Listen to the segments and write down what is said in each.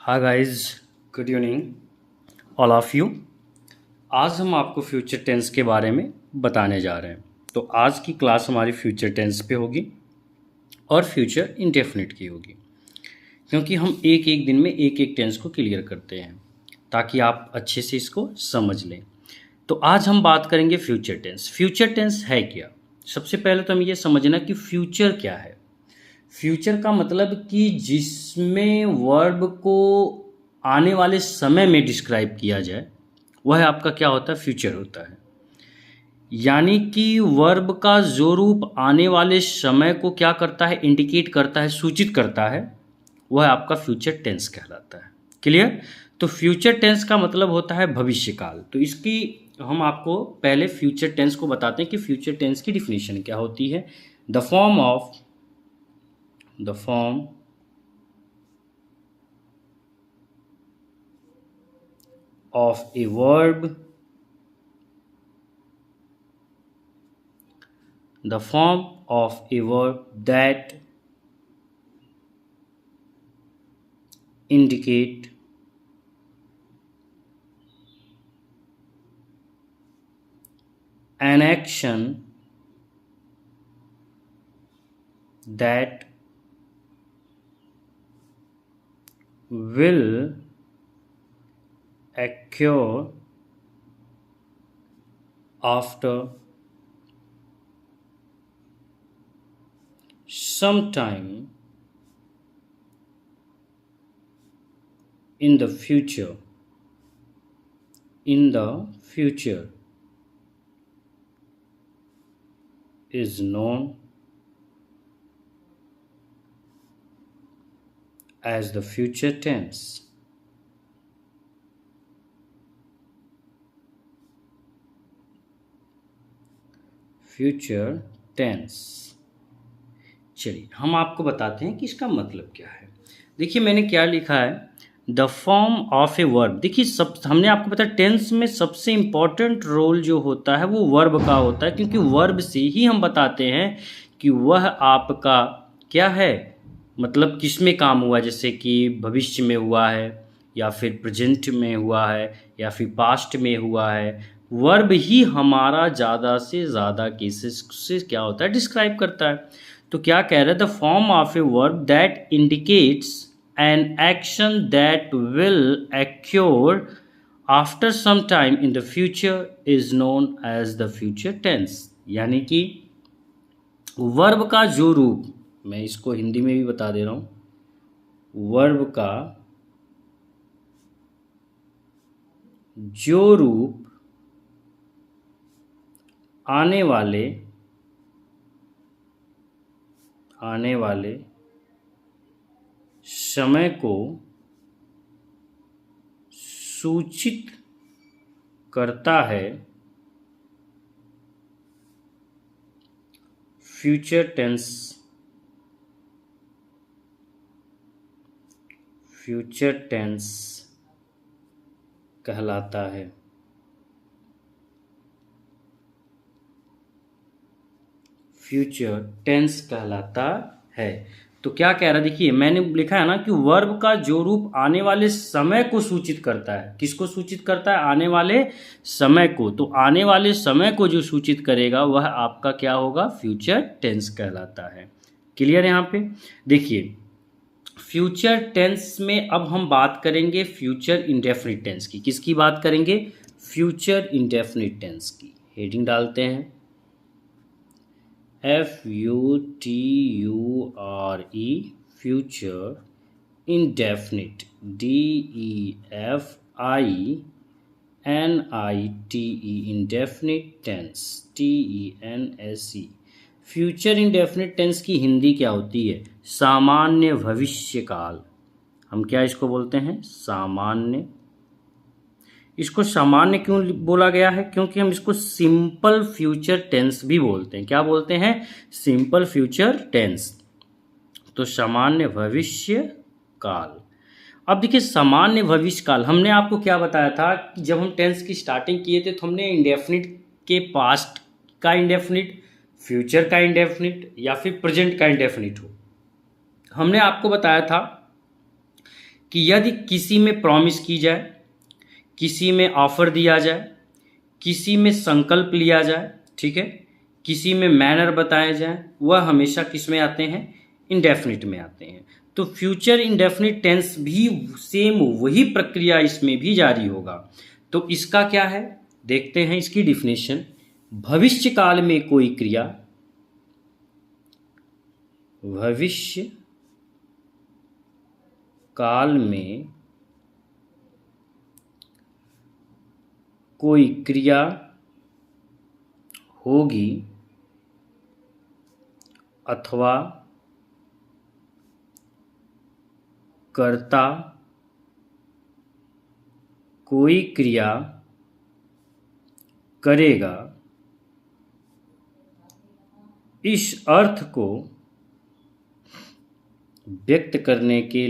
Hi guys, good evening all of you. आज हम आपको फ्यूचर टेंस के बारे में बताने जा रहे हैं। तो आज की क्लास हमारी फ्यूचर टेंस पे होगी और फ्यूचर इंडेफिनिट की होगी, क्योंकि हम एक एक दिन में एक एक टेंस को क्लियर करते हैं ताकि आप अच्छे से इसको समझ लें। तो आज हम बात करेंगे फ्यूचर टेंस। फ्यूचर टेंस है क्या? सबसे पहले तो हम ये समझना कि फ्यूचर क्या है। फ्यूचर का मतलब कि जिसमें वर्ब को आने वाले समय में डिस्क्राइब किया जाए, वह आपका क्या होता है? फ्यूचर होता है। यानी कि वर्ब का जो रूप आने वाले समय को क्या करता है? इंडिकेट करता है, सूचित करता है, वह आपका फ्यूचर टेंस कहलाता है। क्लियर? तो फ्यूचर टेंस का मतलब होता है भविष्यकाल। तो इसकी हम आपको पहले फ्यूचर टेंस को बताते हैं कि फ्यूचर टेंस की डिफिनीशन क्या होती है। The form of the form of a verb the form of a verb that indicate an action that will occur after some time in the future is known as the future tense. Future tense. चलिए हम आपको बताते हैं कि इसका मतलब क्या है। देखिए मैंने क्या लिखा है, the form of a verb. देखिए सब हमने आपको बताया टेंस में सबसे इम्पॉर्टेंट रोल जो होता है वो वर्ब का होता है, क्योंकि वर्ब से ही हम बताते हैं कि वह आपका क्या है, मतलब किस में काम हुआ, जैसे कि भविष्य में हुआ है या फिर प्रेजेंट में हुआ है या फिर पास्ट में हुआ है। वर्ब ही हमारा ज़्यादा से ज़्यादा केसेस से क्या होता है, डिस्क्राइब करता है। तो क्या कह रहे हैं, the form of a verb that indicates an action that will occur after some time in the future is known as the future tense. यानी कि वर्ब का जो रूप, मैं इसको हिंदी में भी बता दे रहा हूँ, वर्ब का जो रूप आने वाले समय को सूचित करता है, फ्यूचर टेंस कहलाता है। फ्यूचर टेंस कहलाता है। तो क्या कह रहा है, देखिए मैंने लिखा है ना कि वर्ब का जो रूप आने वाले समय को सूचित करता है। किसको सूचित करता है? आने वाले समय को। तो आने वाले समय को जो सूचित करेगा वह आपका क्या होगा? फ्यूचर टेंस कहलाता है। क्लियर यहाँ पे? देखिए फ्यूचर टेंस में अब हम बात करेंगे फ्यूचर इंडेफिनिट टेंस की। किसकी बात करेंगे? फ्यूचर इंडेफिनिट टेंस की। हेडिंग डालते हैं FUTURE future indefinite DEFINITE indefinite tense TENSE। Future indefinite tense की हिंदी क्या होती है? सामान्य भविष्यकाल। हम क्या इसको बोलते हैं? सामान्य। इसको सामान्य क्यों बोला गया है? क्योंकि हम इसको सिंपल फ्यूचर टेंस भी बोलते हैं। क्या बोलते हैं? Simple future tense. तो सामान्य भविष्य काल। अब देखिए सामान्य भविष्य काल, हमने आपको क्या बताया था कि जब हम टेंस की स्टार्टिंग किए थे तो हमने इंडेफिनिट के पास्ट का इंडेफिनिट, फ्यूचर का इंडेफिनिट या फिर प्रेजेंट का इंडेफिनिट हो, हमने आपको बताया था कि यदि किसी में प्रॉमिस की जाए, किसी में ऑफर दिया जाए, किसी में संकल्प लिया जाए, ठीक है, किसी में मैनर बताया जाए, वह हमेशा किस में आते हैं? इंडेफिनिट में आते हैं। तो फ्यूचर इंडेफिनिट टेंस भी सेम वही प्रक्रिया इसमें भी जारी होगा। तो इसका क्या है, देखते हैं इसकी डिफिनेशन। भविष्य काल में कोई क्रिया, भविष्य काल में कोई क्रिया होगी अथवा कर्ता कोई क्रिया करेगा, इस अर्थ को व्यक्त करने के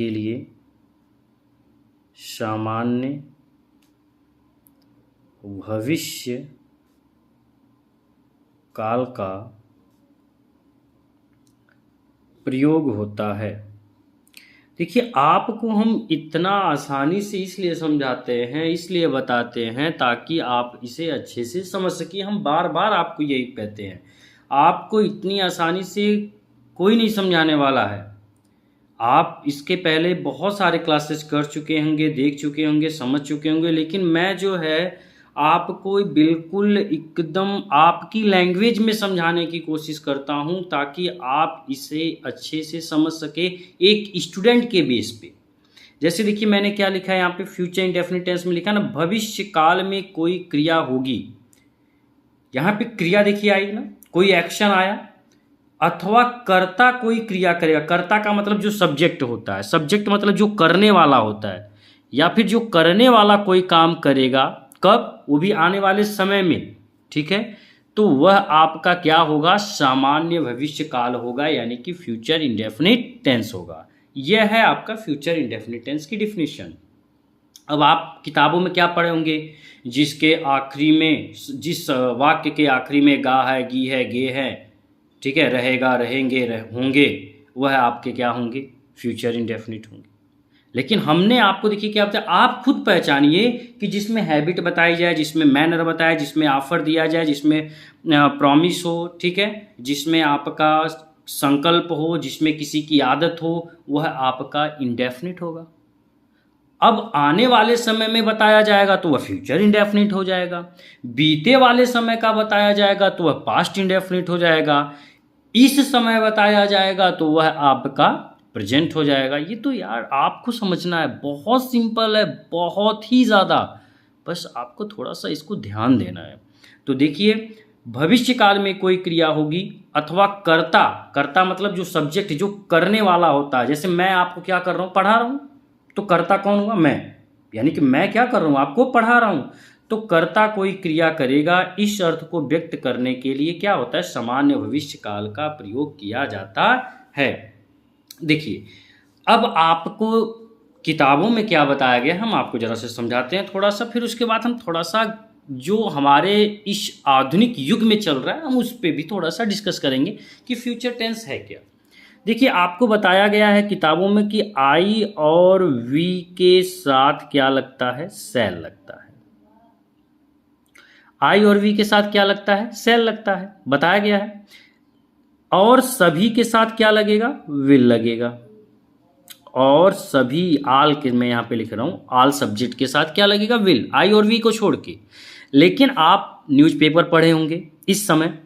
लिए सामान्य भविष्य काल का प्रयोग होता है। देखिए, आपको हम इतना आसानी से इसलिए समझाते हैं, इसलिए बताते हैं ताकि आप इसे अच्छे से समझ सकिए। हम बार बार आपको यही कहते हैं, आपको इतनी आसानी से कोई नहीं समझाने वाला है। आप इसके पहले बहुत सारे क्लासेस कर चुके होंगे, देख चुके होंगे, समझ चुके होंगे, लेकिन मैं जो है आपको बिल्कुल एकदम आपकी लैंग्वेज में समझाने की कोशिश करता हूं ताकि आप इसे अच्छे से समझ सके एक स्टूडेंट के बेस पे। जैसे देखिए, मैंने क्या लिखा है यहाँ पे, फ्यूचर इंडेफिनिट टेंस में लिखा ना, भविष्य काल में कोई क्रिया होगी। यहाँ पे क्रिया देखिए आई ना, कोई एक्शन आया, अथवा कर्ता कोई क्रिया करेगा। कर्ता का मतलब जो सब्जेक्ट होता है, सब्जेक्ट मतलब जो करने वाला होता है, या फिर जो करने वाला कोई काम करेगा, कब? वो भी आने वाले समय में, ठीक है। तो वह आपका क्या होगा? सामान्य भविष्य काल होगा, यानी कि फ्यूचर इंडेफिनिट टेंस होगा। यह है आपका फ्यूचर इंडेफिनिट टेंस की डिफिनीशन। अब आप किताबों में क्या पढ़े होंगे, जिसके आखिरी में, जिस वाक्य के आखिरी में गा है, गी है, गे है, ठीक है, रहेगा, रहेंगे, होंगे, वह आपके क्या होंगे? फ्यूचर इंडेफिनिट होंगे। लेकिन हमने आपको देखिए क्या बताया, आप खुद पहचानिए कि जिसमें हैबिट बताई जाए, जिसमें मैनर बताया, जिसमें ऑफर दिया जाए, जिसमें प्रॉमिस हो, ठीक है, जिसमें आपका संकल्प हो, जिसमें किसी की आदत हो, वह आपका इंडेफिनिट होगा। अब आने वाले समय में बताया जाएगा तो वह फ्यूचर इंडेफिनिट हो जाएगा, बीते वाले समय का बताया जाएगा तो वह पास्ट इंडेफिनिट हो जाएगा, इस समय बताया जाएगा तो वह आपका प्रेजेंट हो जाएगा। ये तो यार आपको समझना है, बहुत सिंपल है, बहुत ही ज़्यादा, बस आपको थोड़ा सा इसको ध्यान देना है। तो देखिए, भविष्य काल में कोई क्रिया होगी अथवा कर्ता, कर्ता मतलब जो सब्जेक्ट, जो करने वाला होता है। जैसे मैं आपको क्या कर रहा हूँ? पढ़ा रहा हूँ, तो कर्ता कौन हुआ? मैं, यानी कि मैं क्या कर रहा हूँ? आपको पढ़ा रहा हूँ। तो कर्ता कोई क्रिया करेगा, इस अर्थ को व्यक्त करने के लिए क्या होता है? सामान्य भविष्य काल का प्रयोग किया जाता है। देखिए, अब आपको किताबों में क्या बताया गया, हम आपको जरा से समझाते हैं थोड़ा सा, फिर उसके बाद हम थोड़ा सा जो हमारे इस आधुनिक युग में चल रहा है, हम उस पर भी थोड़ा सा डिस्कस करेंगे कि फ्यूचर टेंस है क्या। देखिए, आपको बताया गया है किताबों में कि आई और वी के साथ क्या लगता है? सेल लगता है। आई और वी के साथ क्या लगता है? सेल लगता है, बताया गया है। और सभी के साथ क्या लगेगा? विल लगेगा। और सभी, आल के मैं यहाँ पे लिख रहा हूँ, आल सब्जेक्ट के साथ क्या लगेगा? विल, आई और वी को छोड़ के। लेकिन आप न्यूज़पेपर पढ़े होंगे इस समय,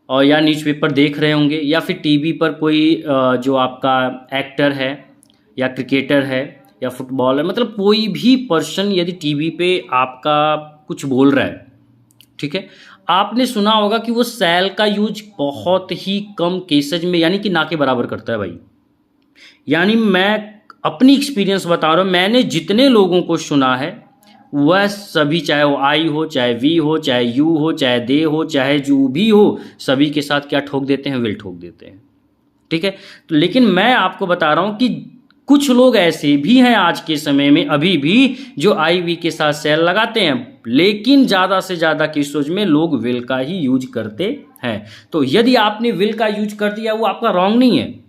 और या न्यूज़पेपर देख रहे होंगे, या फिर टीवी पर कोई जो आपका एक्टर है या क्रिकेटर है या फुटबॉलर, मतलब कोई भी पर्सन यदि टीवी पे आपका कुछ बोल रहा है, ठीक है, आपने सुना होगा कि वो सेल का यूज बहुत ही कम केसेज में, यानी कि ना के बराबर करता है भाई। यानी मैं अपनी एक्सपीरियंस बता रहा हूँ, मैंने जितने लोगों को सुना है वह सभी, चाहे वो आई हो, चाहे वी हो, चाहे यू हो, चाहे दे हो, चाहे जो भी हो, सभी के साथ क्या ठोक देते हैं? विल ठोक देते हैं, ठीक है। तो लेकिन मैं आपको बता रहा हूँ कि कुछ लोग ऐसे भी हैं आज के समय में अभी भी जो आई वी के साथ सेल लगाते हैं, लेकिन ज़्यादा से ज़्यादा केसेज में लोग विल का ही यूज करते हैं। तो यदि आपने विल का यूज कर दिया वो आपका रॉन्ग नहीं है,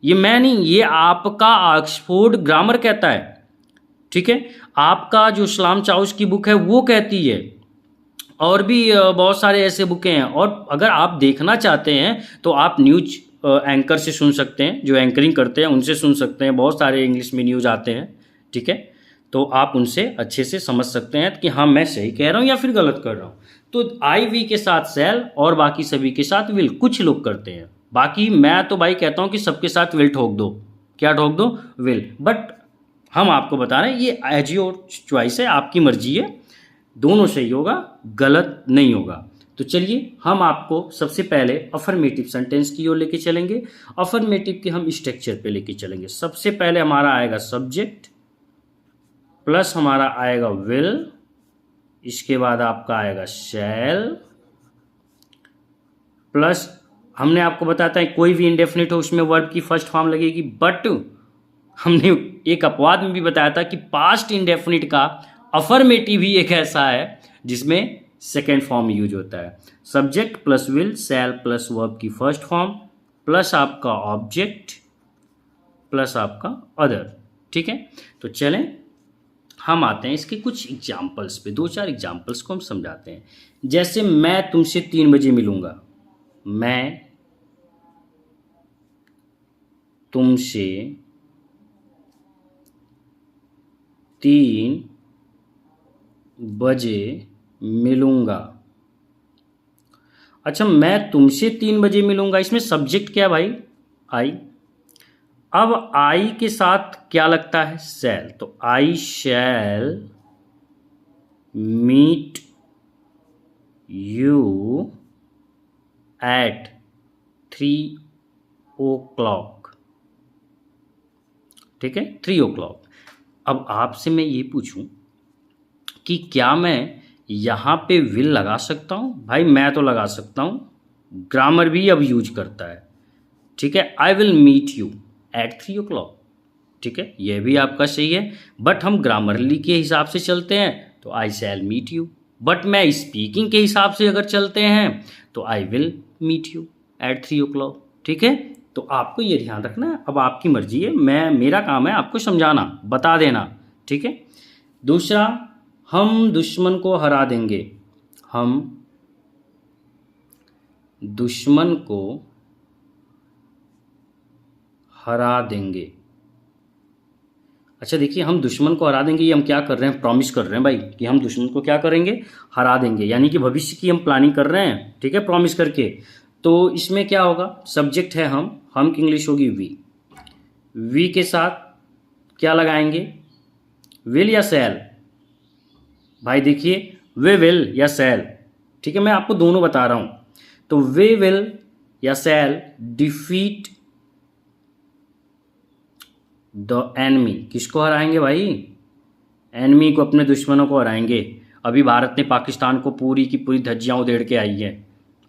ये मैं नहीं, ये आपका ऑक्सफोर्ड ग्रामर कहता है, ठीक है। आपका जो सलाम चाउस की बुक है वो कहती है, और भी बहुत सारे ऐसे बुकें हैं। और अगर आप देखना चाहते हैं तो आप न्यूज एंकर से सुन सकते हैं, जो एंकरिंग करते हैं उनसे सुन सकते हैं, बहुत सारे इंग्लिश में न्यूज़ आते हैं, ठीक है। तो आप उनसे अच्छे से समझ सकते हैं कि हाँ मैं सही कह रहा हूँ या फिर गलत कर रहा हूँ। तो आई वी के साथ सेल और बाकी सभी के साथ विल कुछ लोग करते हैं, बाकी मैं तो भाई कहता हूँ कि सबके साथ विल ठोक दो। क्या ठोक दो? विल। बट हम आपको बता रहे हैं ये एज योर चॉइस है, आपकी मर्जी है, दोनों सही होगा, गलत नहीं होगा। तो चलिए हम आपको सबसे पहले अफर्मेटिव सेंटेंस की ओर लेके चलेंगे। अफर्मेटिव के हम स्ट्रक्चर पे लेके चलेंगे। सबसे पहले हमारा आएगा सब्जेक्ट प्लस हमारा आएगा विल, इसके बाद आपका आएगा शैल प्लस, हमने आपको बताता है कोई भी इंडेफिनिट हो उसमें वर्ब की फर्स्ट फॉर्म लगेगी, बट हमने एक अपवाद में भी बताया था कि पास्ट इंडेफिनिट का अफर्मेटिव ही एक ऐसा है जिसमें सेकेंड फॉर्म यूज होता है। Subject plus will, shell plus verb की फर्स्ट फॉर्म प्लस आपका ऑब्जेक्ट प्लस आपका अदर, ठीक है। तो चलें हम आते हैं इसके कुछ एग्जाम्पल्स पे, 2-4 एग्जाम्पल्स को हम समझाते हैं। जैसे मैं तुमसे 3 बजे मिलूंगा, मैं तुमसे 3 बजे मिलूंगा। अच्छा, मैं तुमसे 3 बजे मिलूंगा, इसमें सब्जेक्ट क्या भाई? आई। अब आई के साथ क्या लगता है? शैल। तो I shall meet you at 3 o'clock, ठीक है, 3 o'clock। अब आपसे मैं ये पूछूं कि क्या मैं यहाँ पे विल लगा सकता हूँ? भाई मैं तो लगा सकता हूँ, ग्रामर भी अब यूज करता है, ठीक है। I will meet you at 3 o'clock, ठीक है, यह भी आपका सही है। बट हम ग्रामरली के हिसाब से चलते हैं तो I shall meet you, but मैं स्पीकिंग के हिसाब से अगर चलते हैं तो I will meet you at 3 o'clock, ठीक है। तो आपको ये ध्यान रखना है, अब आपकी मर्जी है, मेरा काम है आपको समझाना, बता देना, ठीक है। दूसरा, हम दुश्मन को हरा देंगे, हम दुश्मन को हरा देंगे। अच्छा देखिए, हम दुश्मन को हरा देंगे, ये हम क्या कर रहे हैं? प्रॉमिस कर रहे हैं भाई कि हम दुश्मन को क्या करेंगे? हरा देंगे, यानी कि भविष्य की हम प्लानिंग कर रहे हैं, ठीक है, प्रॉमिस करके। तो इसमें क्या होगा? सब्जेक्ट है हम की इंग्लिश होगी वी, वी के साथ क्या लगाएंगे? विल या शैल? भाई देखिए, वे विल या शैल, ठीक है, मैं आपको दोनों बता रहा हूं। तो वे विल या शैल डिफीट द एनमी, किसको हराएंगे भाई? एनमी को, अपने दुश्मनों को हराएंगे। अभी भारत ने पाकिस्तान को पूरी की पूरी धज्जियां उधेड़ के आई है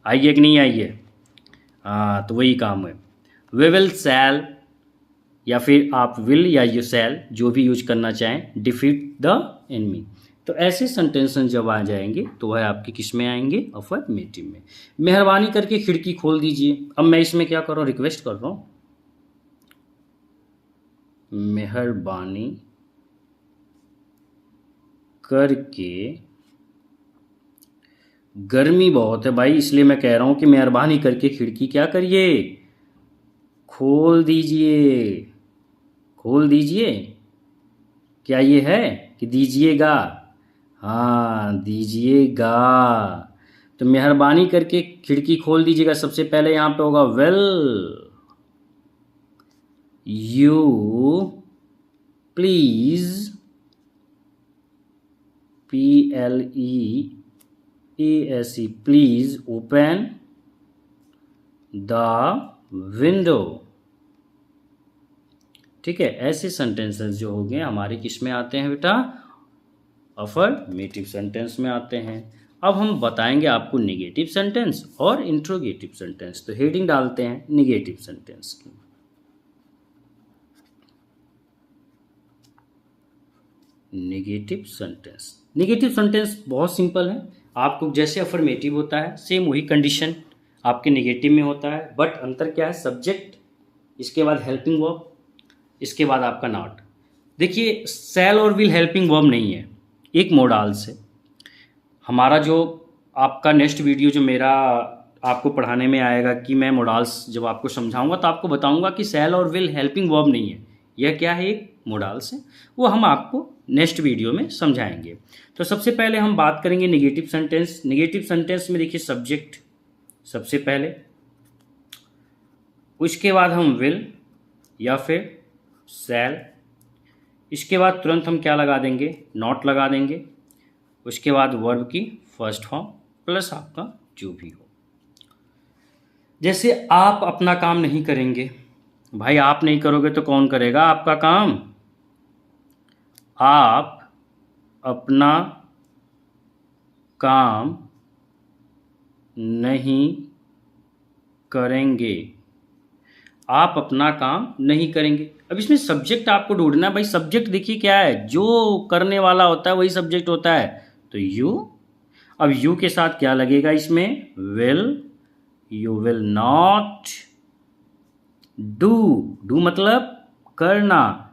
कि नहीं आई है? हाँ, तो वही काम है। वे विल शैल, या फिर आप विल या यू शैल, जो भी यूज करना चाहें, डिफीट द एनमी। तो ऐसे सेंटेंसेस जब आ जाएंगे तो वह आपके किस में आएंगे? अफर्मेटिव में। मेहरबानी करके खिड़की खोल दीजिए। अब मैं इसमें क्या कर रहा हूँ? रिक्वेस्ट कर रहा हूँ, मेहरबानी करके, गर्मी बहुत है भाई इसलिए मैं कह रहा हूं कि मेहरबानी करके खिड़की क्या करिए? खोल दीजिए, खोल दीजिए। क्या ये है कि दीजिएगा? हाँ, दीजिएगा। तो मेहरबानी करके खिड़की खोल दीजिएगा, सबसे पहले यहां पे होगा well, you please, PLEASE, please open the window, ठीक है। ऐसे सेंटेंसेस जो हो गए हमारे किस में आते हैं बेटा? अफर्मेटिव सेंटेंस में आते हैं। अब हम बताएंगे आपको निगेटिव सेंटेंस और इंट्रोगेटिव सेंटेंस। तो हेडिंग डालते हैं निगेटिव सेंटेंस की। Negative sentence. नेगेटिव सेंटेंस बहुत सिंपल है, आपको जैसे अफर्मेटिव होता है सेम वही कंडीशन आपके नेगेटिव में होता है, बट अंतर क्या है, सब्जेक्ट, इसके बाद हेल्पिंग वर्ब, इसके बाद आपका नॉट। देखिए शैल और विल हेल्पिंग वर्ब नहीं है, एक मोडाल से। हमारा जो आपका नेक्स्ट वीडियो जो मेरा आपको पढ़ाने में आएगा कि मैं मोडाल्स जब आपको समझाऊंगा तो आपको बताऊंगा कि शैल और विल हेल्पिंग वर्ब नहीं है, यह क्या है, एक मोडाल्स है, वो हम आपको नेक्स्ट वीडियो में समझाएंगे। तो सबसे पहले हम बात करेंगे नेगेटिव सेंटेंस। नेगेटिव सेंटेंस में देखिए सब्जेक्ट सबसे पहले, उसके बाद हम विल या फिर शैल, इसके बाद तुरंत हम क्या लगा देंगे, नॉट लगा देंगे, उसके बाद वर्ब की फर्स्ट फॉर्म प्लस आपका जो भी हो। जैसे आप अपना काम नहीं करेंगे, भाई आप नहीं करोगे तो कौन करेगा आपका काम, आप अपना काम नहीं करेंगे, आप अपना काम नहीं करेंगे। अब इसमें सब्जेक्ट आपको ढूंढना है, भाई सब्जेक्ट देखिए क्या है, जो करने वाला होता है वही सब्जेक्ट होता है, तो यू। अब यू के साथ क्या लगेगा इसमें, will, you will not do, do मतलब करना,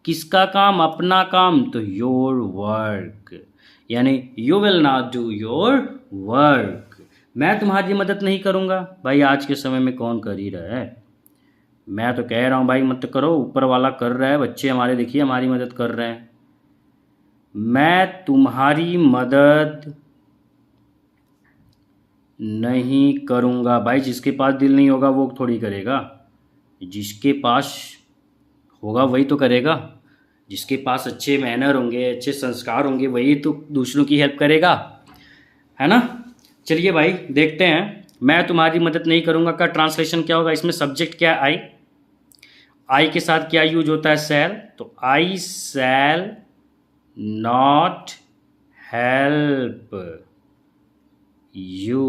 किसका काम, अपना काम, तो योर वर्क, यानी you will not do your work. मैं तुम्हारी मदद नहीं करूँगा, भाई आज के समय में कौन कर ही रहा है, मैं तो कह रहा हूँ भाई मत करो, ऊपर वाला कर रहा है, बच्चे हमारे देखिए हमारी मदद कर रहे हैं। मैं तुम्हारी मदद नहीं करूँगा, भाई जिसके पास दिल नहीं होगा वो थोड़ी करेगा, जिसके पास होगा वही तो करेगा, जिसके पास अच्छे मैनर होंगे, अच्छे संस्कार होंगे, वही तो दूसरों की हेल्प करेगा, है ना। चलिए भाई देखते हैं, मैं तुम्हारी मदद नहीं करूँगा का ट्रांसलेशन क्या होगा, इसमें सब्जेक्ट क्या है, आई के साथ क्या यूज होता है, शैल, तो I shall not help you.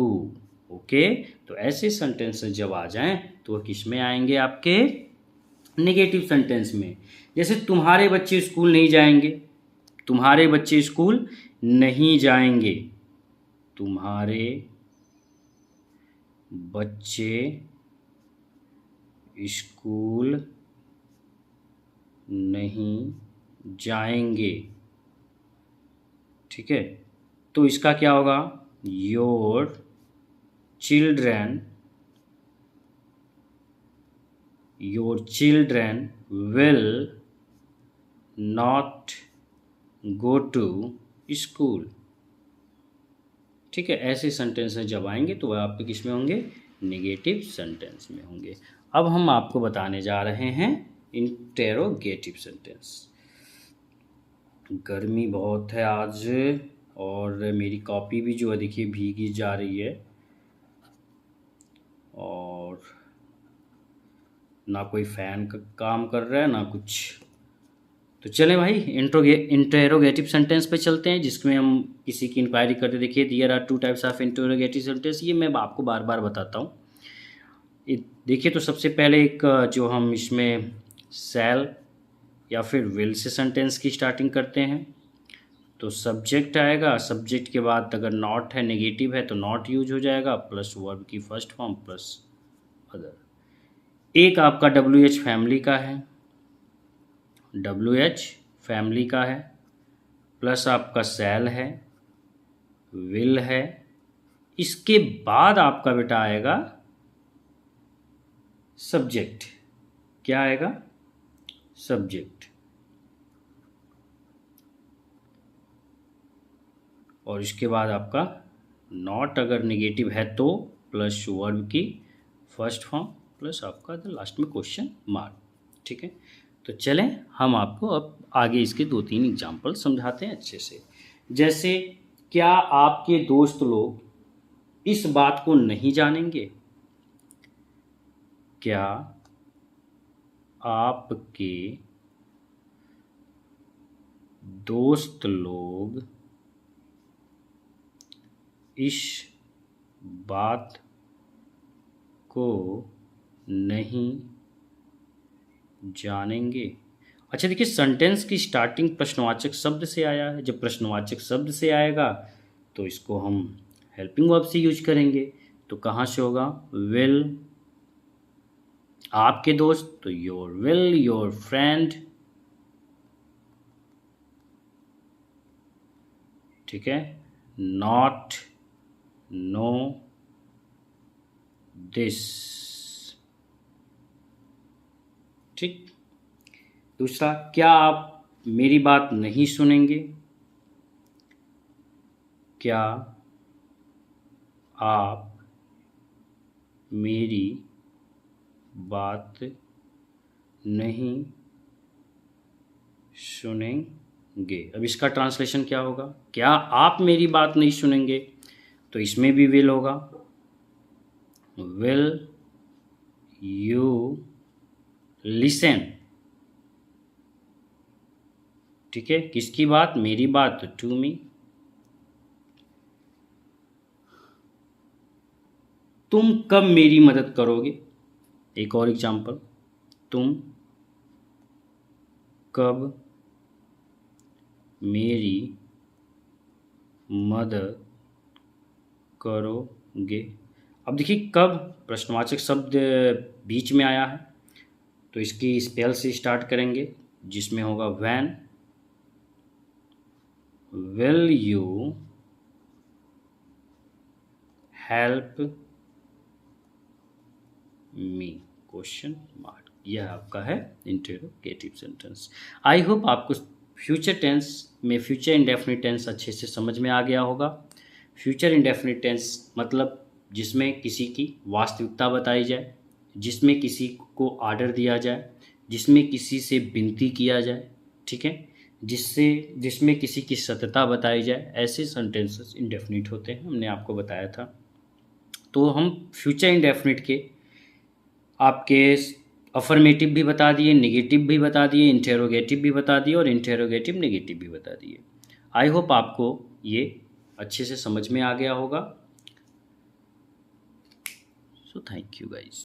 Okay, तो ऐसे सेंटेंसेस जब आ जाएं तो वह किस में आएंगे, आपके नेगेटिव सेंटेंस में। जैसे तुम्हारे बच्चे स्कूल नहीं जाएंगे, तुम्हारे बच्चे स्कूल नहीं जाएंगे, तुम्हारे बच्चे स्कूल नहीं जाएंगे, ठीक है। तो इसका क्या होगा, your children will not go to school, ठीक है। ऐसे सेंटेंसेस जब आएंगे तो वह आपके किस में होंगे, नेगेटिव सेंटेंस में होंगे। अब हम आपको बताने जा रहे हैं इंटेरोगेटिव सेंटेंस। गर्मी बहुत है आज और मेरी कॉपी भी जो है देखिए भीगी जा रही है, और ना कोई फ़ैन का काम कर रहा है ना कुछ। तो चलें भाई इंटेरोगेटिव सेंटेंस पे चलते हैं, जिसमें हम किसी की इंक्वायरी करते। देखिए there are two types of interrogative sentence, ये मैं आपको बार बार बताता हूँ। देखिए तो सबसे पहले एक जो हम इसमें शैल या फिर विल से सेंटेंस की स्टार्टिंग करते हैं, तो सब्जेक्ट आएगा, सब्जेक्ट के बाद अगर नॉट है, नेगेटिव है तो नॉट यूज हो जाएगा, प्लस वर्ब की फर्स्ट फॉर्म प्लस अदर। एक आपका WH फैमिली का है, WH फैमिली का है, प्लस आपका शैल है, विल है, इसके बाद आपका बेटा आएगा सब्जेक्ट। क्या आएगा, सब्जेक्ट, और इसके बाद आपका नॉट अगर नेगेटिव है तो प्लस वर्ब की फर्स्ट फॉर्म प्लस आपका लास्ट में क्वेश्चन मार्क, ठीक है। तो चलें हम आपको अब आगे इसके 2-3 एग्जाम्पल समझाते हैं अच्छे से। जैसे क्या आपके दोस्त लोग इस बात को नहीं जानेंगे, क्या आपके दोस्त लोग इस बात को नहीं जानेंगे। अच्छा देखिए, सेंटेंस की स्टार्टिंग प्रश्नवाचक शब्द से आया है। जब प्रश्नवाचक शब्द से आएगा तो इसको हम हेल्पिंग वर्ब से यूज करेंगे। तो कहाँ से होगा? विल, आपके दोस्त, तो योर विल, योर फ्रेंड, ठीक है। नॉट, नो, दिस, ठीक। दूसरा, क्या आप मेरी बात नहीं सुनेंगे? क्या आप मेरी बात नहीं सुनेंगे? अब इसका ट्रांसलेशन क्या होगा? क्या आप मेरी बात नहीं सुनेंगे? तो इसमें भी विल होगा। विल यू लिसन, ठीक है। किसकी बात? मेरी बात, टू मी। तुम कब मेरी मदद करोगे? एक और एग्जांपल, तुम कब मेरी मदद करोगे? अब देखिए, कब प्रश्नवाचक शब्द बीच में आया है तो इसकी स्पेल से स्टार्ट करेंगे, जिसमें होगा when will you help me, question mark. यह आपका है इंटरोगेटिव सेंटेंस। आई होप आपको फ्यूचर टेंस में फ्यूचर इंडेफिनिट टेंस अच्छे से समझ में आ गया होगा। फ्यूचर इंडेफिनिट टेंस मतलब जिसमें किसी की वास्तविकता बताई जाए, जिसमें किसी को आर्डर दिया जाए, जिसमें किसी से विनती किया जाए, ठीक है, जिसमें किसी की सत्यता बताई जाए, ऐसे सेंटेंसेस इंडेफिनिट होते हैं। हमने आपको बताया था। तो हम फ्यूचर इंडेफिनिट के आपके अफर्मेटिव भी बता दिए, नेगेटिव भी बता दिए, इंटेरोगेटिव भी बता दिए और इंटेरोगेटिव नेगेटिव भी बता दिए। आई होप आपको ये अच्छे से समझ में आ गया होगा। So thank you guys.